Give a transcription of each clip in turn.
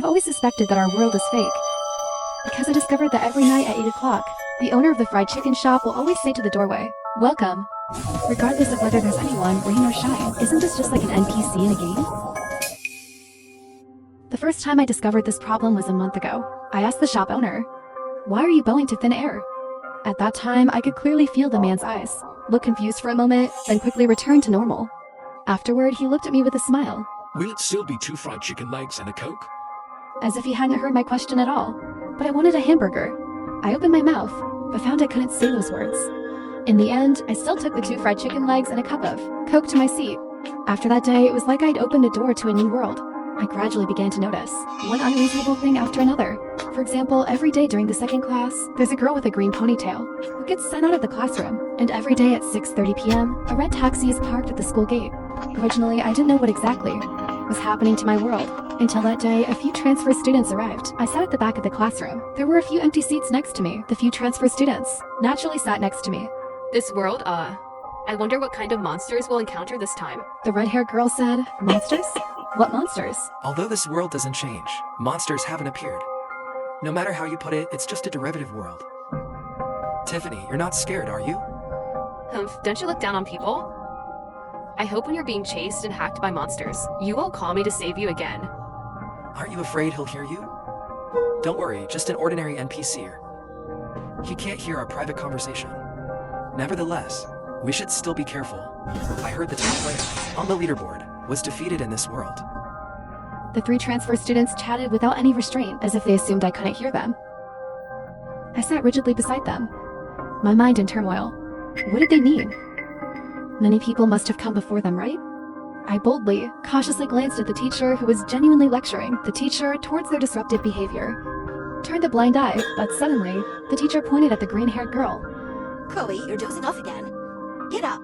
I've always suspected that our world is fake, because I discovered that every night at 8 o'clock, the owner of the fried chicken shop will always say to the doorway, "Welcome." Regardless of whether there's anyone, rain or shine. Isn't this just like an NPC in a game? The first time I discovered this problem was a month ago. I asked the shop owner, "Why are you bowing to thin air?" At that time, I could clearly feel the man's eyes, look confused for a moment, then quickly return to normal. Afterward, he looked at me with a smile. "Will it still be 2 fried chicken legs and a Coke?" As if he hadn't heard my question at all. But I wanted a hamburger. I opened my mouth, but found I couldn't say those words. In the end, I still took the 2 fried chicken legs and a cup of Coke to my seat. After that day, it was like I'd opened a door to a new world. I gradually began to notice one unreasonable thing after another. For example, every day during the second class, there's a girl with a green ponytail who gets sent out of the classroom. And every day at 6:30 p.m., a red taxi is parked at the school gate. Originally, I didn't know what exactly was happening to my world. Until that day, a few transfer students arrived. I sat at the back of the classroom. There were a few empty seats next to me. The few transfer students naturally sat next to me. This world, I wonder what kind of monsters we'll encounter this time. The red-haired girl said, "Monsters? What monsters?" Although this world doesn't change, monsters haven't appeared. No matter how you put it, it's just a derivative world. Tiffany, you're not scared, are you? Don't you look down on people? I hope when you're being chased and hacked by monsters, you will call me to save you again. Aren't you afraid he'll hear you? Don't worry, just an ordinary NPC. He can't hear our private conversation. Nevertheless, we should still be careful. I heard the top player on the leaderboard was defeated in this world. The 3 transfer students chatted without any restraint, as if they assumed I couldn't hear them. I sat rigidly beside them, my mind in turmoil. What did they mean? Many people must have come before them, right? I boldly, cautiously glanced at the teacher who was genuinely lecturing the teacher towards their disruptive behavior. Turned a blind eye, but suddenly, the teacher pointed at the green-haired girl. "Chloe, you're dozing off again. Get up."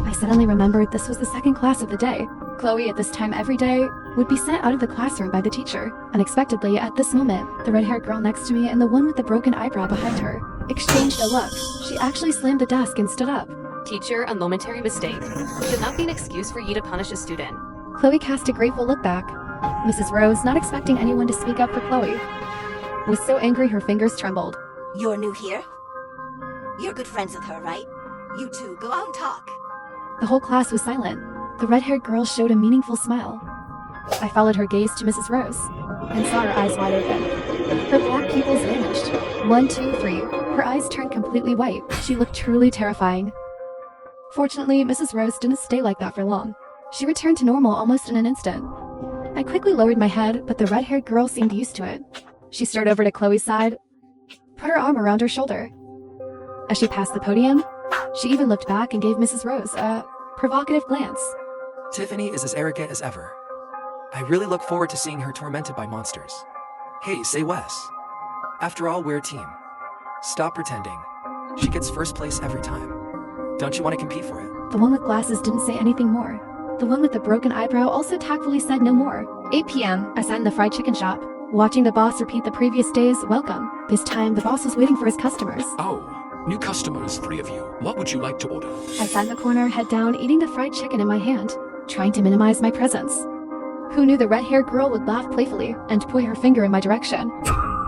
I suddenly remembered this was the second class of the day. Chloe, at this time every day, would be sent out of the classroom by the teacher. Unexpectedly, at this moment, the red-haired girl next to me and the one with the broken eyebrow behind her exchanged a look. She actually slammed the desk and stood up. Teacher, a momentary mistake should not be an excuse for you to punish a student. Chloe cast a grateful look back. Mrs. Rose, not expecting anyone to speak up for Chloe, was so angry her fingers trembled. "You're new here? You're good friends with her, right? You two, go out and talk." The whole class was silent. The red-haired girl showed a meaningful smile. I followed her gaze to Mrs. Rose and saw her eyes wide open. Her black pupils vanished. 1, 2, 3. Her eyes turned completely white. She looked truly terrifying. Fortunately, Mrs. Rose didn't stay like that for long. She returned to normal almost in an instant. I quickly lowered my head, but the red-haired girl seemed used to it. She strode over to Chloe's side, put her arm around her shoulder. As she passed the podium, she even looked back and gave Mrs. Rose a provocative glance. Tiffany is as arrogant as ever. I really look forward to seeing her tormented by monsters. Hey, say Wes. After all, we're a team. Stop pretending. She gets first place every time. Don't you want to compete for it? The one with glasses didn't say anything more. The one with the broken eyebrow also tactfully said no more. 8 p.m., I sat in the fried chicken shop, watching the boss repeat the previous day's welcome. This time, the boss was waiting for his customers. "Oh, new customers, 3 of you. What would you like to order?" I sat in the corner, head down, eating the fried chicken in my hand, trying to minimize my presence. Who knew the red-haired girl would laugh playfully and point her finger in my direction?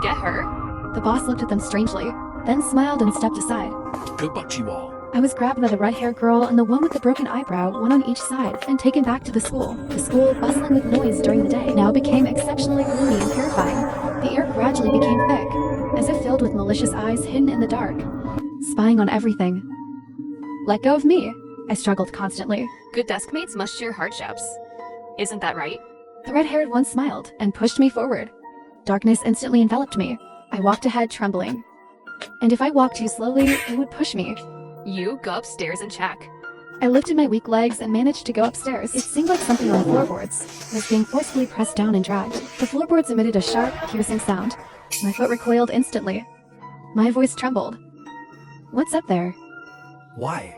Get her? The boss looked at them strangely, then smiled and stepped aside. "Good luck to you all." I was grabbed by the red-haired girl and the one with the broken eyebrow, one on each side, and taken back to the school. The school, bustling with noise during the day, now became exceptionally gloomy and terrifying. The air gradually became thick, as if filled with malicious eyes hidden in the dark, spying on everything. "Let go of me," I struggled constantly. Good desk mates must share hardships. Isn't that right? The red-haired one smiled and pushed me forward. Darkness instantly enveloped me. I walked ahead, trembling. And if I walked too slowly, it would push me. You go upstairs and check. I lifted my weak legs and managed to go upstairs. It seemed like something on the floorboards was being forcefully pressed down and dragged. The floorboards emitted a sharp, piercing sound. My foot recoiled instantly. My voice trembled. "What's up there?" Why?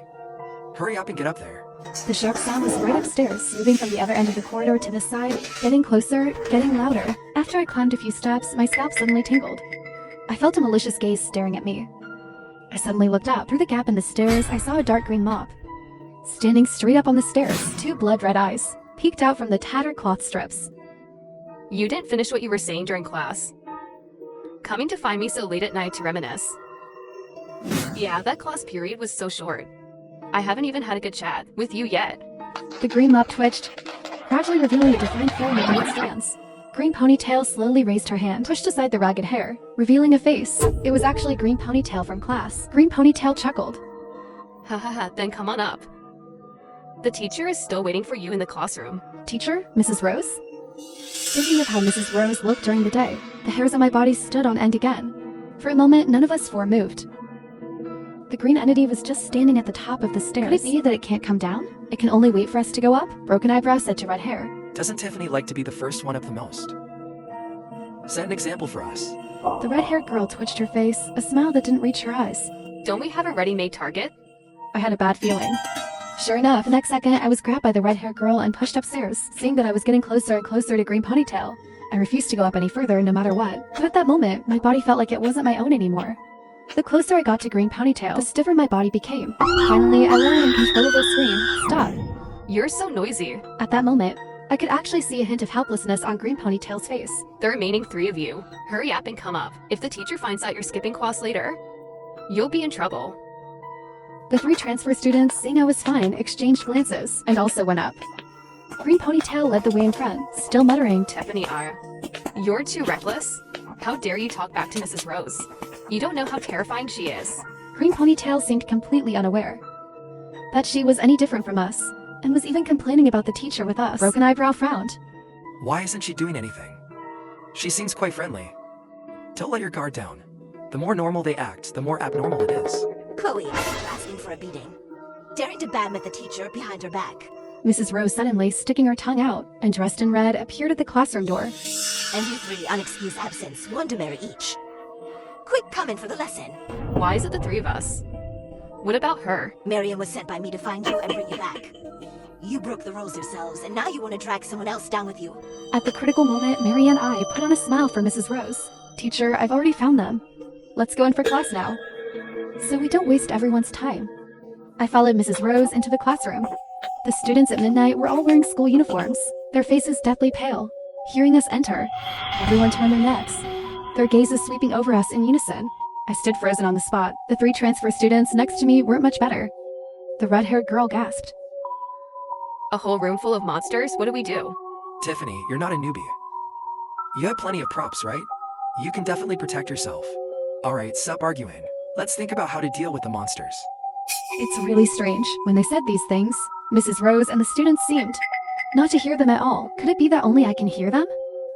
Hurry up and get up there. The sharp sound was right upstairs, moving from the other end of the corridor to the side, getting closer, getting louder. After I climbed a few steps, my scalp suddenly tingled. I felt a malicious gaze staring at me. I suddenly looked up. Through the gap in the stairs, I saw a dark green mop. Standing straight up on the stairs, 2 blood-red eyes peeked out from the tattered cloth strips. You didn't finish what you were saying during class. Coming to find me so late at night to reminisce. Yeah, that class period was so short. I haven't even had a good chat with you yet. The green mop twitched, gradually revealing a defined form of its stance. Green Ponytail slowly raised her hand, pushed aside the ragged hair, revealing a face. It was actually Green Ponytail from class. Green Ponytail chuckled. Ha ha ha, then come on up. The teacher is still waiting for you in the classroom. Teacher? Mrs. Rose? Thinking of how Mrs. Rose looked during the day, the hairs on my body stood on end again. For a moment, none of us four moved. The green entity was just standing at the top of the stairs. Could it be that it can't come down? It can only wait for us to go up? Broken Eyebrow said to Red Hair. Doesn't Tiffany like to be the first one up the most? Set an example for us. The red-haired girl twitched her face, a smile that didn't reach her eyes. Don't we have a ready-made target? I had a bad feeling. Sure enough, the next second, I was grabbed by the red-haired girl and pushed upstairs. Seeing that I was getting closer and closer to Green Ponytail, I refused to go up any further, no matter what. But at that moment, my body felt like it wasn't my own anymore. The closer I got to Green Ponytail, the stiffer my body became. Finally, I let out an uncontrollable scream. Stop. You're so noisy. At that moment, I could actually see a hint of helplessness on Green Ponytail's face. The remaining 3 of you, hurry up and come up. If the teacher finds out you're skipping class later, you'll be in trouble. The 3 transfer students, seeing I was fine, exchanged glances, and also went up. Green Ponytail led the way in front, still muttering to Tiffany, you're too reckless. How dare you talk back to Mrs. Rose? You don't know how terrifying she is. Green Ponytail seemed completely unaware that she was any different from us, and was even complaining about the teacher with us. Broken Eyebrow frowned. Why isn't she doing anything? She seems quite friendly. Don't let your guard down. The more normal they act, the more abnormal it is. Chloe, asking for a beating. Daring to badmouth the teacher behind her back. Mrs. Rose suddenly, sticking her tongue out, and dressed in red, appeared at the classroom door. And you 3 unexcused absence, 1 demerit each. Quick, come in for the lesson. Why is it the 3 of us? What about her? Marian was sent by me to find you and bring you back. You broke the rules yourselves, and now you want to drag someone else down with you. At the critical moment, Mary and I put on a smile for Mrs. Rose. Teacher, I've already found them. Let's go in for class now, so we don't waste everyone's time. I followed Mrs. Rose into the classroom. The students at midnight were all wearing school uniforms, their faces deathly pale. Hearing us enter, everyone turned their necks, their gazes sweeping over us in unison. I stood frozen on the spot. The 3 transfer students next to me weren't much better. The red-haired girl gasped. A whole room full of monsters? What do we do? Tiffany, you're not a newbie. You have plenty of props, right? You can definitely protect yourself. Alright, stop arguing. Let's think about how to deal with the monsters. It's really strange. When they said these things, Mrs. Rose and the students seemed not to hear them at all. Could it be that only I can hear them?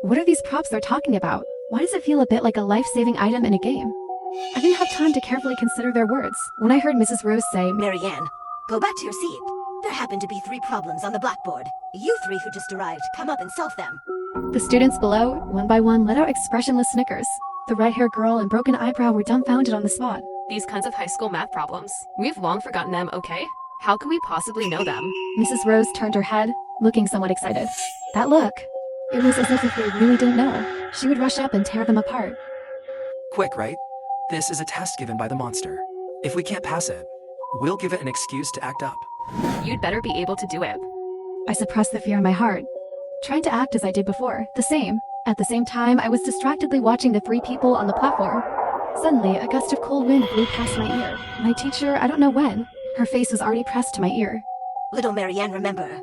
What are these props they're talking about? Why does it feel a bit like a life-saving item in a game? I didn't have time to carefully consider their words when I heard Mrs. Rose say, Marianne, go back to your seat. There happen to be 3 problems on the blackboard. You 3 who just arrived, come up and solve them. The students below, one by one, let out expressionless snickers. The red-haired girl and broken eyebrow were dumbfounded on the spot. These kinds of high school math problems. We've long forgotten them, okay? How could we possibly know them? Mrs. Rose turned her head, looking somewhat excited. That look, it was as if they really didn't know. She would rush up and tear them apart. Quick, right? This is a test given by the monster. If we can't pass it, we'll give it an excuse to act up. You'd better be able to do it. I suppressed the fear in my heart, trying to act as I did before, the same. At the same time, I was distractedly watching the 3 people on the platform. Suddenly, a gust of cold wind blew past my ear. My teacher, I don't know when, her face was already pressed to my ear. Little Marianne, remember,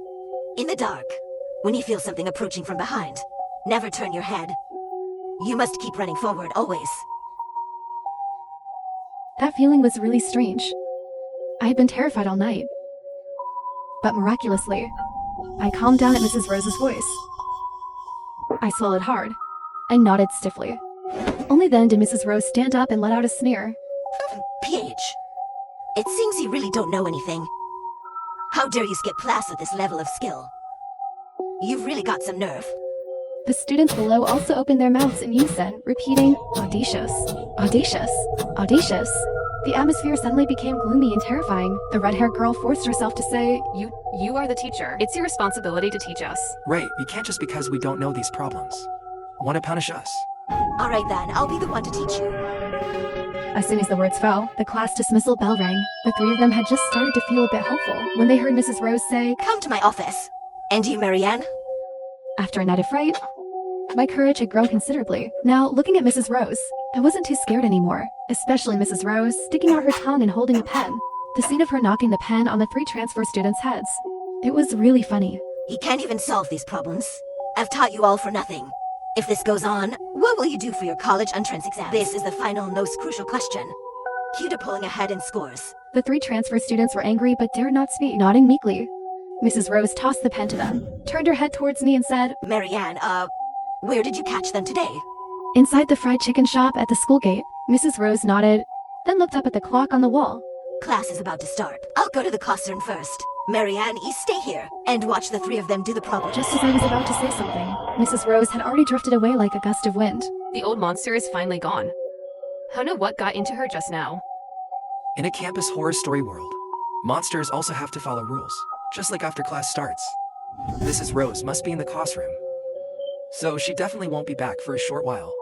in the dark, when you feel something approaching from behind, never turn your head. You must keep running forward, always. That feeling was really strange. I had been terrified all night. But miraculously, I calmed down at Mrs. Rose's voice. I swallowed hard and nodded stiffly. Only then did Mrs. Rose stand up and let out a sneer. PH, it seems you really don't know anything. How dare you skip class with this level of skill? You've really got some nerve. The students below also opened their mouths in unison, repeating, audacious, audacious, audacious. The atmosphere suddenly became gloomy and terrifying. The red-haired girl forced herself to say, You are the teacher. It's your responsibility to teach us. Right, you can't just because we don't know these problems. Want to punish us? Alright then, I'll be the one to teach you. As soon as the words fell, the class dismissal bell rang. The 3 of them had just started to feel a bit hopeful when they heard Mrs. Rose say, Come to my office. And you, Marianne? After a night of fright, My courage had grown considerably. Now, looking at Mrs. Rose, I wasn't too scared anymore, especially Mrs. Rose sticking out her tongue and holding a pen. The scene of her knocking the pen on the 3 transfer students' heads. It was really funny. He can't even solve these problems. I've taught you all for nothing. If this goes on, what will you do for your college entrance exam? This is the final, most crucial question. Cue to pulling ahead in scores. The 3 transfer students were angry but dared not speak, nodding meekly. Mrs. Rose tossed the pen to them, turned her head towards me and said, Marianne, where did you catch them today? "Inside the fried chicken shop at the school gate." Mrs. Rose nodded, then looked up at the clock on the wall. Class is about to start. I'll go to the classroom first. Marianne, you stay here and watch the 3 of them do the problem. Just as I was about to say something, Mrs. Rose had already drifted away like a gust of wind. The old monster is finally gone. I know what got into her just now. In a campus horror story world, monsters also have to follow rules, just like after class starts. Mrs. Rose must be in the classroom, so she definitely won't be back for a short while.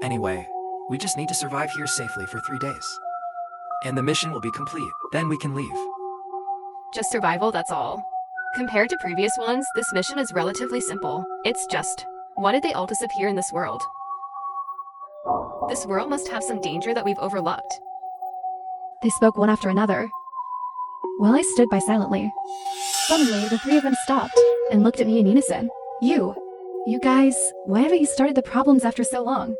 Anyway, we just need to survive here safely for 3 days. And the mission will be complete, then we can leave. Just survival, that's all. Compared to previous ones, this mission is relatively simple. It's just, why did they all disappear in this world? This world must have some danger that we've overlooked. They spoke one after another, while I stood by silently. Suddenly, the 3 of them stopped and looked at me in unison. You guys, why haven't you started the problems after so long?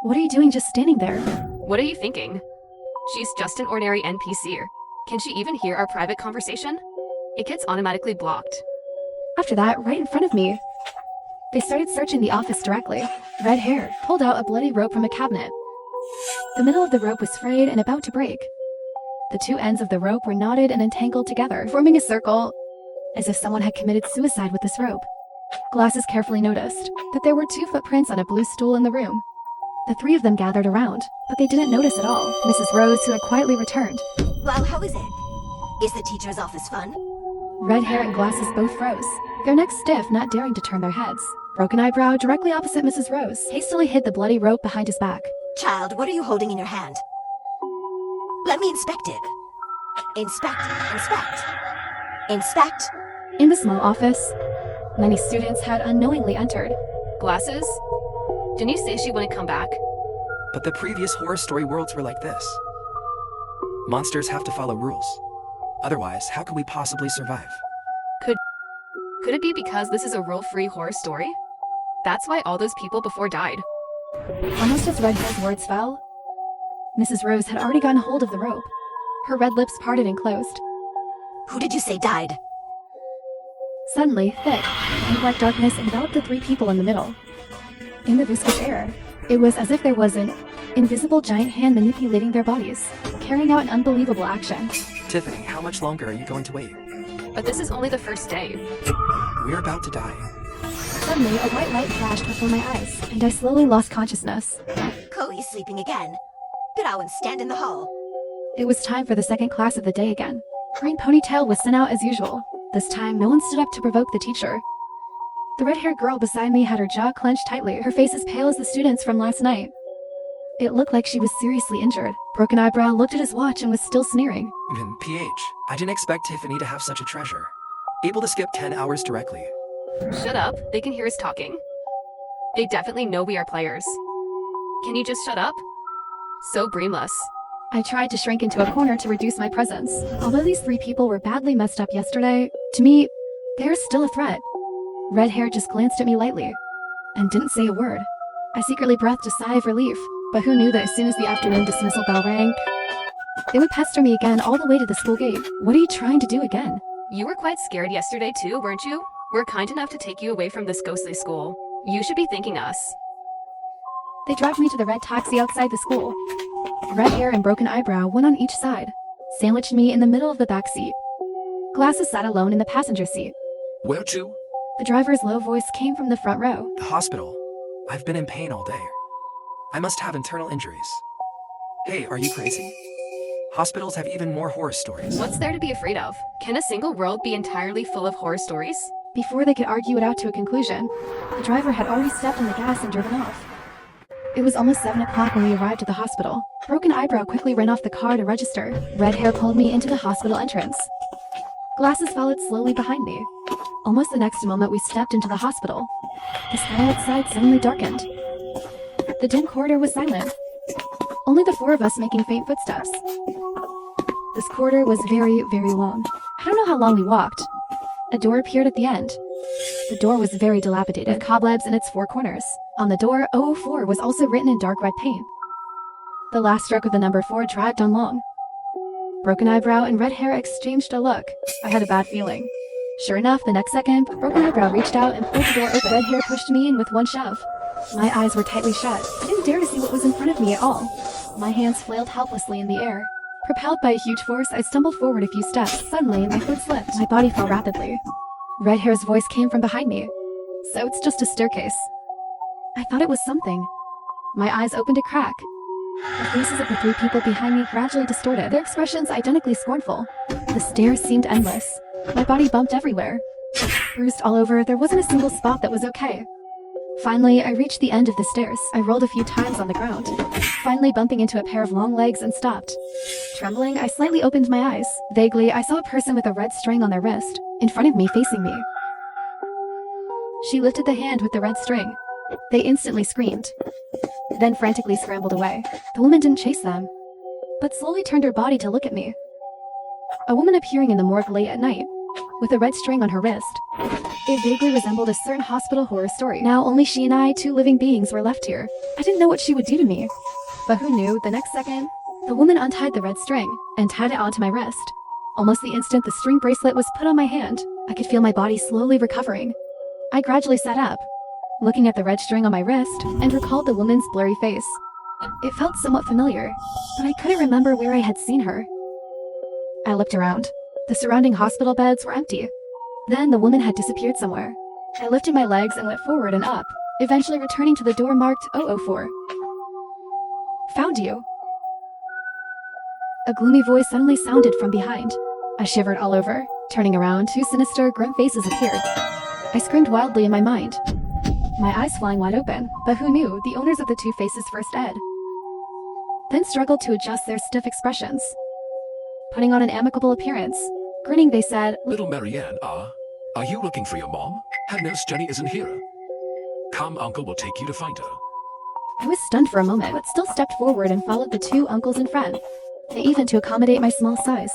What are you doing just standing there? What are you thinking? She's just an ordinary NPCer. Can she even hear our private conversation? It gets automatically blocked. After that, right in front of me, they started searching the office directly. Red Hair pulled out a bloody rope from a cabinet. The middle of the rope was frayed and about to break. The 2 ends of the rope were knotted and entangled together, forming a circle, as if someone had committed suicide with this rope. Glasses carefully noticed that there were 2 footprints on a blue stool in the room. The 3 of them gathered around, but they didn't notice at all. Mrs. Rose, who had quietly returned. Well, how is it? Is the teacher's office fun? Red Hair and Glasses both froze, their necks stiff, not daring to turn their heads. Broken Eyebrow, directly opposite Mrs. Rose, hastily hid the bloody rope behind his back. Child, what are you holding in your hand? Let me inspect it. Inspect. In the small office, many students had unknowingly entered. Glasses? Didn't you say she wouldn't come back? But the previous horror story worlds were like this. Monsters have to follow rules. Otherwise, how could we possibly survive? Could it be because this is a rule-free horror story? That's why all those people before died. Almost as Red Hair's words fell, Mrs. Rose had already gotten hold of the rope. Her red lips parted and closed. Who did you say died? Suddenly, thick and black darkness enveloped the 3 people in the middle. In the viscous air, it was as if there was an invisible giant hand manipulating their bodies, carrying out an unbelievable action. Tiffany, how much longer are you going to wait? But this is only the first day. We're about to die. Suddenly, a white light flashed before my eyes, and I slowly lost consciousness. Chloe's sleeping again. Get out and stand in the hall. It was time for the second class of the day again. Green Ponytail was sent out as usual. This time, no one stood up to provoke the teacher. The red-haired girl beside me had her jaw clenched tightly, her face as pale as the students from last night. It looked like she was seriously injured. Broken Eyebrow looked at his watch and was still sneering. PH, I didn't expect Tiffany to have such a treasure. Able to skip 10 hours directly. Shut up, they can hear us talking. They definitely know we are players. Can you just shut up? So brainless. I tried to shrink into a corner to reduce my presence. Although these 3 people were badly messed up yesterday, to me, they are still a threat. Red Hair just glanced at me lightly, and didn't say a word. I secretly breathed a sigh of relief, but who knew that as soon as the afternoon dismissal bell rang, they would pester me again all the way to the school gate. What are you trying to do again? You were quite scared yesterday too, weren't you? We're kind enough to take you away from this ghostly school. You should be thanking us. They dragged me to the red taxi outside the school. Red Hair and Broken Eyebrow, one on each side, sandwiched me in the middle of the back seat. Glasses sat alone in the passenger seat. Where to? The driver's low voice came from the front row. The hospital. I've been in pain all day. I must have internal injuries. Hey, are you crazy? Hospitals have even more horror stories. What's there to be afraid of? Can a single world be entirely full of horror stories? Before they could argue it out to a conclusion, the driver had already stepped on the gas and driven off. It was almost 7 o'clock when we arrived at the hospital. Broken Eyebrow quickly ran off the car to register. Red Hair pulled me into the hospital entrance. Glasses followed slowly behind me. Almost the next moment we stepped into the hospital. The sky outside suddenly darkened. The dim corridor was silent. Only the four of us making faint footsteps. This corridor was very, very long. I don't know how long we walked. A door appeared at the end. The door was very dilapidated, with cobwebs in its four corners. On the door, 004 was also written in dark red paint. The last stroke of the number 4 dragged on long. Broken Eyebrow and Red Hair exchanged a look. I had a bad feeling. Sure enough, the next second, Broken Eyebrow reached out and pulled the door open. Red Hair pushed me in with one shove. My eyes were tightly shut. I didn't dare to see what was in front of me at all. My hands flailed helplessly in the air. Propelled by a huge force, I stumbled forward a few steps. Suddenly, my foot slipped. My body fell rapidly. Red Hair's voice came from behind me. So it's just a staircase. I thought it was something. My eyes opened a crack. The faces of the 3 people behind me gradually distorted, their expressions identically scornful. The stairs seemed endless. My body bumped everywhere. Bruised all over, there wasn't a single spot that was okay. Finally, I reached the end of the stairs. I rolled a few times on the ground, finally bumping into a pair of long legs and stopped. Trembling, I slightly opened my eyes. Vaguely, I saw a person with a red string on their wrist, in front of me, facing me. She lifted the hand with the red string. They instantly screamed, then frantically scrambled away. The woman didn't chase them, but slowly turned her body to look at me. A woman appearing in the morgue late at night, with a red string on her wrist. It vaguely resembled a certain hospital horror story. Now only she and I, 2 living beings, were left here. I didn't know what she would do to me, but who knew, the next second, the woman untied the red string and tied it onto my wrist. Almost the instant the string bracelet was put on my hand, I could feel my body slowly recovering. I gradually sat up, looking at the red string on my wrist, and recalled the woman's blurry face. It felt somewhat familiar, but I couldn't remember where I had seen her. I looked around. The surrounding hospital beds were empty. Then the woman had disappeared somewhere. I lifted my legs and went forward and up, eventually returning to the door marked 004. Found you. A gloomy voice suddenly sounded from behind. I shivered all over. Turning around, 2 sinister, grim faces appeared. I screamed wildly in my mind, my eyes flying wide open, but who knew, the owners of the 2 faces first ed. Then struggled to adjust their stiff expressions, putting on an amicable appearance. Grinning, they said, Little Marianne, are you looking for your mom? Head nurse Jenny isn't here. Come, Uncle will take you to find her. I was stunned for a moment, but still stepped forward and followed the 2 uncles in front. They, even to accommodate my small size,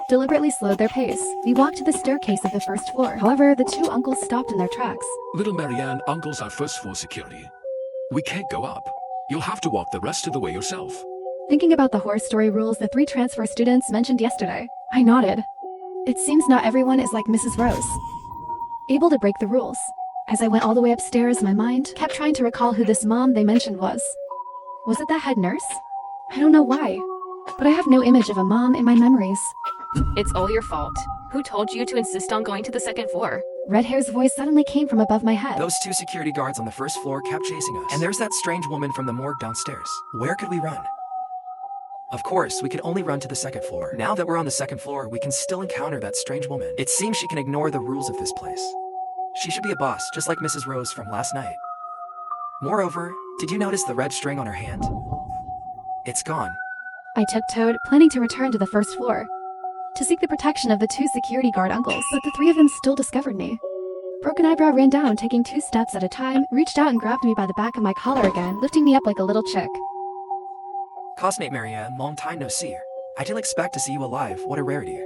deliberately slowed their pace. We walked to the staircase of the first floor. However, the 2 uncles stopped in their tracks. Little Marianne, Uncle's our first floor security. We can't go up. You'll have to walk the rest of the way yourself. Thinking about the horror story rules the 3 transfer students mentioned yesterday, I nodded. It seems not everyone is like Mrs. Rose, able to break the rules. As I went all the way upstairs, my mind kept trying to recall who this mom they mentioned was. Was it that head nurse? I don't know why, but I have no image of a mom in my memories. It's all your fault. Who told you to insist on going to the 2nd floor? Red Hair's voice suddenly came from above my head. Those 2 security guards on the first floor kept chasing us. And there's that strange woman from the morgue downstairs. Where could we run? Of course, we could only run to the 2nd floor. Now that we're on the 2nd floor, we can still encounter that strange woman. It seems she can ignore the rules of this place. She should be a boss, just like Mrs. Rose from last night. Moreover, did you notice the red string on her hand? It's gone. I tiptoed, planning to return to the first floor, to seek the protection of the 2 security guard uncles, but the 3 of them still discovered me. Broken Eyebrow ran down, taking 2 steps at a time, reached out and grabbed me by the back of my collar again, lifting me up like a little chick. Classmate Marianne, long time no see. I didn't expect to see you alive. What a rarity.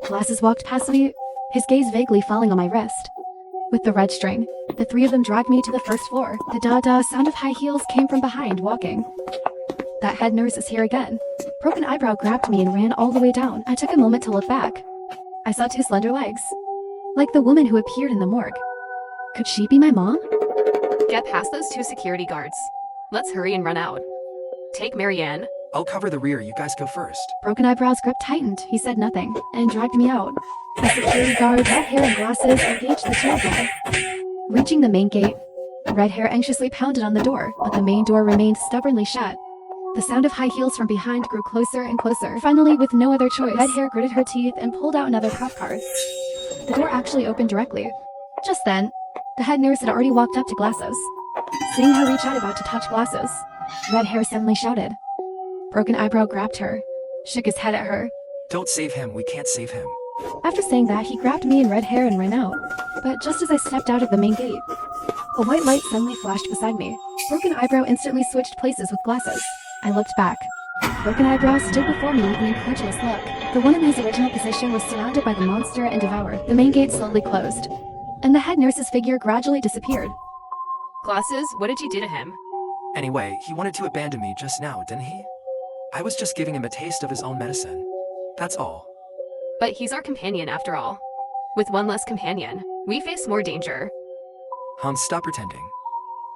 Glasses walked past me, his gaze vaguely falling on my wrist. With the red string, the 3 of them dragged me to the first floor. The da-da sound of high heels came from behind, walking. That head nurse is here again. Broken Eyebrow grabbed me and ran all the way down. I took a moment to look back. I saw 2 slender legs, like the woman who appeared in the morgue. Could she be my mom? Get past those 2 security guards. Let's hurry and run out. Take Marianne. I'll cover the rear, you guys go first. Broken Eyebrow's grip tightened. He said nothing, and dragged me out. The security guard, Red Hair and Glasses, engaged the 2 of them. Reaching the main gate, Red Hair anxiously pounded on the door, but the main door remained stubbornly shut. The sound of high heels from behind grew closer and closer. Finally, with no other choice, Red Hair gritted her teeth and pulled out another cop card. The door actually opened directly. Just then, the head nurse had already walked up to Glasses. Seeing her reach out about to touch Glasses, Red Hair suddenly shouted. Broken Eyebrow grabbed her, shook his head at her. Don't save him, we can't save him. After saying that, he grabbed me in red hair and ran out. But just as I stepped out of the main gate, a white light suddenly flashed beside me. Broken Eyebrow instantly switched places with glasses. I looked back. Broken Eyebrow stood before me with an incredulous look. The one in his original position was surrounded by the monster and devoured. The main gate slowly closed, and the head nurse's figure gradually disappeared. Glasses, what did you do to him? Anyway, he wanted to abandon me just now, didn't he? I was just giving him a taste of his own medicine. That's all. But he's our companion after all. With one less companion, we face more danger. Hans, stop pretending.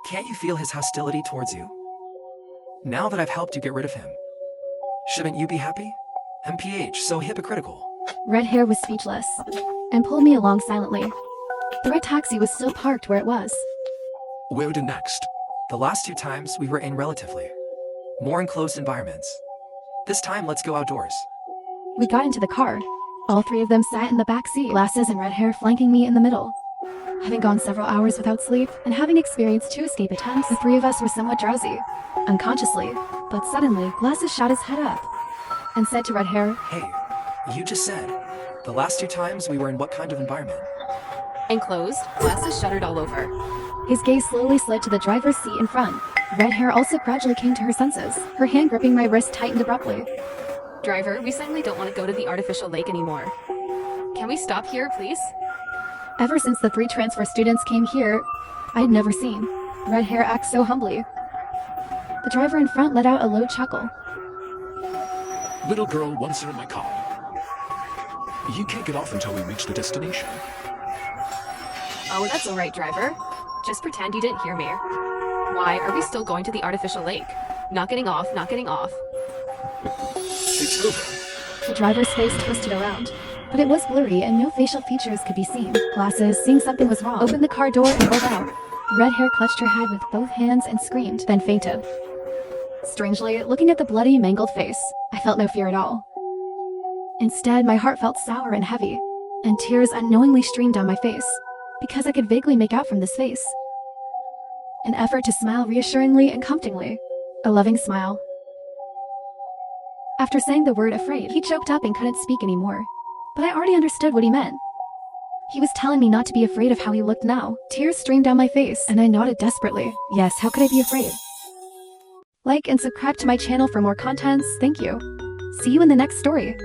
Can't you feel his hostility towards you? Now that I've helped you get rid of him, shouldn't you be happy? MPH, so hypocritical. Red Hair was speechless and pulled me along silently. The red taxi was still parked where it was. Where to next? The last 2 times we were in relatively more enclosed environments. This time, let's go outdoors. We got into the car. All 3 of them sat in the back seat, Glasses and Red Hair flanking me in the middle. Having gone several hours without sleep, and having experienced 2 escape attempts, the 3 of us were somewhat drowsy, unconsciously. But suddenly, Glasses shot his head up and said to Red Hair, Hey, you just said, the last 2 times we were in what kind of environment? Enclosed, Glasses shuddered all over. His gaze slowly slid to the driver's seat in front. Red Hair also gradually came to her senses. Her hand gripping my wrist tightened abruptly. Driver, we suddenly don't want to go to the artificial lake anymore. Can we stop here, please? Ever since the 3 transfer students came here, I'd never seen Red Hair act so humbly. The driver in front let out a low chuckle. Little girl, once you're in my car, you can't get off until we reach the destination. Oh, that's alright, driver. Just pretend you didn't hear me. Why are we still going to the artificial lake? Not getting off, not getting off. It's over. The driver's face twisted around, but it was blurry and no facial features could be seen. Glasses, seeing something was wrong, opened the car door and rolled out. Red Hair clutched her head with both hands and screamed, then fainted. Strangely, looking at the bloody, mangled face, I felt no fear at all. Instead, my heart felt sour and heavy, and tears unknowingly streamed down my face, because I could vaguely make out from this face an effort to smile reassuringly and comfortingly, a loving smile. After saying the word afraid, he choked up and couldn't speak anymore. But I already understood what he meant. He was telling me not to be afraid of how he looked now. Tears streamed down my face, and I nodded desperately. Yes, how could I be afraid? Like and subscribe to my channel for more contents. Thank you. See you in the next story.